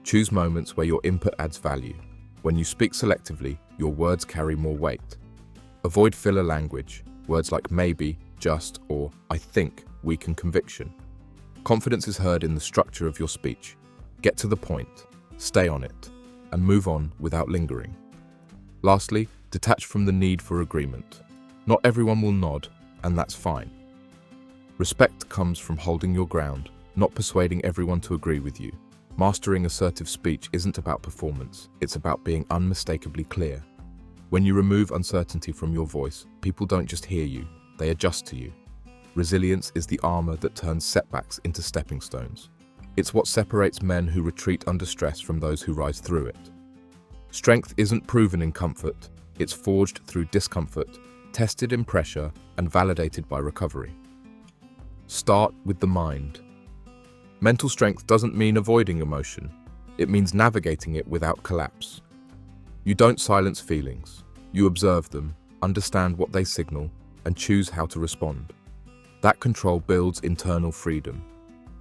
Choose moments where your input adds value. When you speak selectively, your words carry more weight. Avoid filler language. Words like maybe, just, or I think weaken conviction. Confidence is heard in the structure of your speech. Get to the point, stay on it, and move on without lingering. Lastly, detach from the need for agreement. Not everyone will nod, and that's fine. Respect comes from holding your ground, not persuading everyone to agree with you. Mastering assertive speech isn't about performance, it's about being unmistakably clear. When you remove uncertainty from your voice, people don't just hear you, they adjust to you. Resilience is the armor that turns setbacks into stepping stones. It's what separates men who retreat under stress from those who rise through it. Strength isn't proven in comfort, it's forged through discomfort, tested in pressure, and validated by recovery. Start with the mind. Mental strength doesn't mean avoiding emotion, it means navigating it without collapse. You don't silence feelings, you observe them, understand what they signal, and choose how to respond. That control builds internal freedom.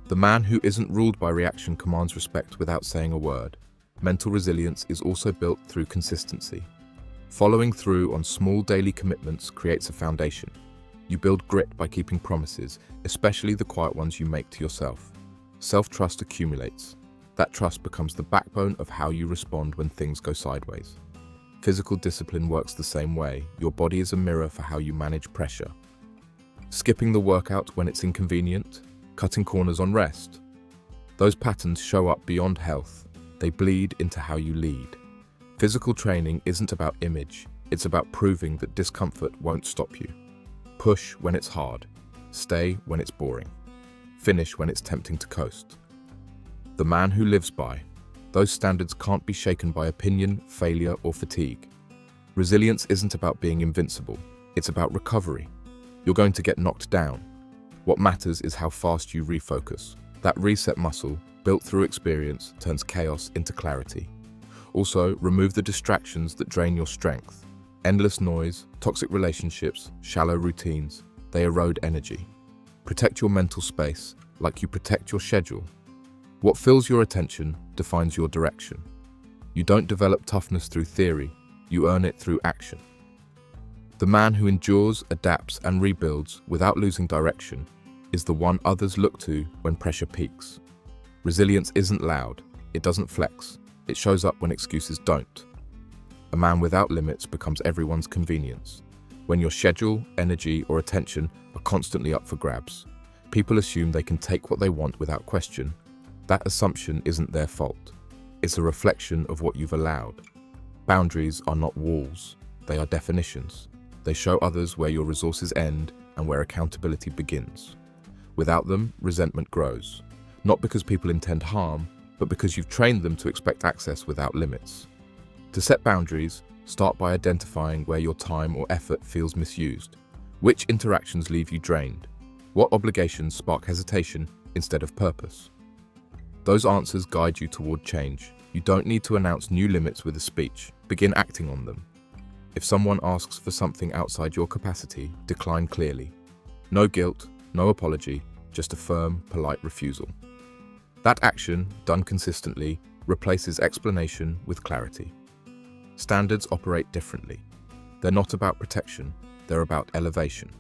The man who isn't ruled by reaction commands respect without saying a word. Mental resilience is also built through consistency. Following through on small daily commitments creates a foundation. You build grit by keeping promises, especially the quiet ones you make to yourself. Self-trust accumulates. That trust becomes the backbone of how you respond when things go sideways. Physical discipline works the same way. Your body is a mirror for how you manage pressure. Skipping the workout when it's inconvenient, cutting corners on rest. Those patterns show up beyond health. They bleed into how you lead. Physical training isn't about image, it's about proving that discomfort won't stop you. Push when it's hard. Stay when it's boring. Finish when it's tempting to coast. The man who lives by. Those standards can't be shaken by opinion, failure, or fatigue. Resilience isn't about being invincible, it's about recovery. You're going to get knocked down. What matters is how fast you refocus. That reset muscle, built through experience, turns chaos into clarity. Also, remove the distractions that drain your strength. Endless noise, toxic relationships, shallow routines, they erode energy. Protect your mental space like you protect your schedule. What fills your attention defines your direction. You don't develop toughness through theory, you earn it through action. The man who endures, adapts, and rebuilds without losing direction is the one others look to when pressure peaks. Resilience isn't loud, it doesn't flex, it shows up when excuses don't. A man without limits becomes everyone's convenience. When your schedule, energy, or attention are constantly up for grabs, people assume they can take what they want without question. That assumption isn't their fault. It's a reflection of what you've allowed. Boundaries are not walls, they are definitions. They show others where your resources end and where accountability begins. Without them, resentment grows. Not because people intend harm, but because you've trained them to expect access without limits. To set boundaries, start by identifying where your time or effort feels misused. Which interactions leave you drained? What obligations spark hesitation instead of purpose? Those answers guide you toward change. You don't need to announce new limits with a speech. Begin acting on them. If someone asks for something outside your capacity, decline clearly. No guilt, no apology, just a firm, polite refusal. That action, done consistently, replaces explanation with clarity. Standards operate differently. They're not about protection, they're about elevation.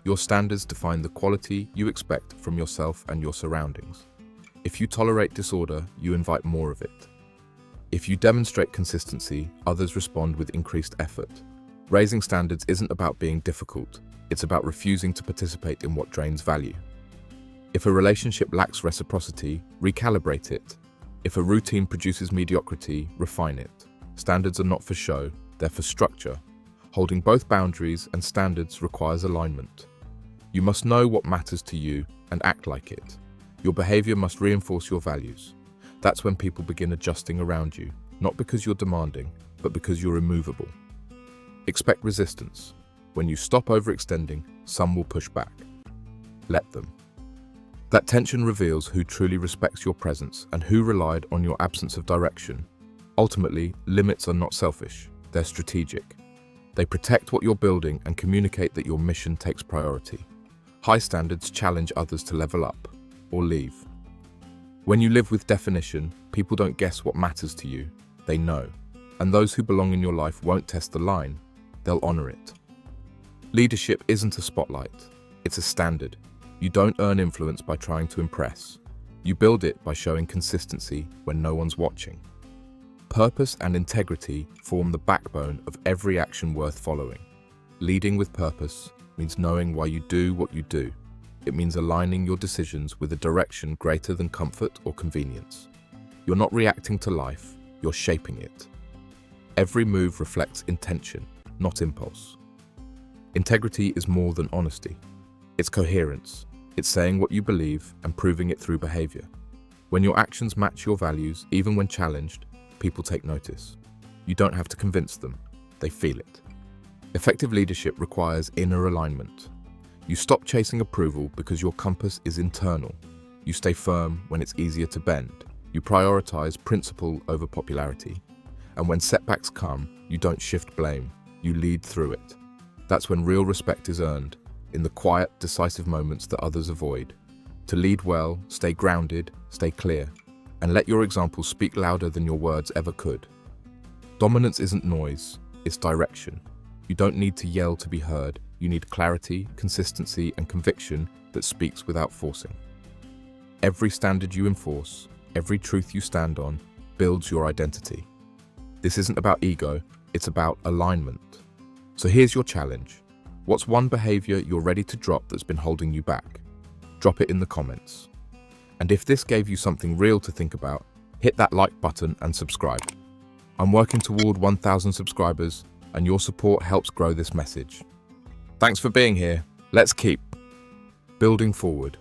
Your standards define the quality you expect from yourself and your surroundings. If you tolerate disorder, you invite more of it. If you demonstrate consistency, others respond with increased effort. Raising standards isn't about being difficult, it's about refusing to participate in what drains value. If a relationship lacks reciprocity, recalibrate it. If a routine produces mediocrity, refine it. Standards are not for show, they're for structure. Holding both boundaries and standards requires alignment. You must know what matters to you and act like it. Your behavior must reinforce your values. That's when people begin adjusting around you, not because you're demanding, but because you're immovable. Expect resistance. When you stop overextending, some will push back. Let them. That tension reveals who truly respects your presence and who relied on your absence of direction. Ultimately, limits are not selfish, they're strategic. They protect what you're building and communicate that your mission takes priority. High standards challenge others to level up or leave. When you live with definition, people don't guess what matters to you, they know. And those who belong in your life won't test the line, they'll honor it. Leadership isn't a spotlight, it's a standard. You don't earn influence by trying to impress. You build it by showing consistency when no one's watching. Purpose and integrity form the backbone of every action worth following. Leading with purpose means knowing why you do what you do. It means aligning your decisions with a direction greater than comfort or convenience. You're not reacting to life, you're shaping it. Every move reflects intention, not impulse. Integrity is more than honesty. It's coherence. It's saying what you believe and proving it through behavior. When your actions match your values, even when challenged, people take notice. You don't have to convince them, they feel it. Effective leadership requires inner alignment. You stop chasing approval because your compass is internal. You stay firm when it's easier to bend. You prioritize principle over popularity. And when setbacks come, you don't shift blame, you lead through it. That's when real respect is earned, in the quiet, decisive moments that others avoid. To lead well, stay grounded, stay clear, and let your example speak louder than your words ever could. Dominance isn't noise, it's direction. You don't need to yell to be heard, you need clarity, consistency, and conviction that speaks without forcing. Every standard you enforce, every truth you stand on, builds your identity. This isn't about ego, it's about alignment. So here's your challenge. What's one behavior you're ready to drop that's been holding you back? Drop it in the comments. And if this gave you something real to think about, hit that like button and subscribe. I'm working toward 1,000 subscribers, and your support helps grow this message. Thanks for being here. Let's keep building forward.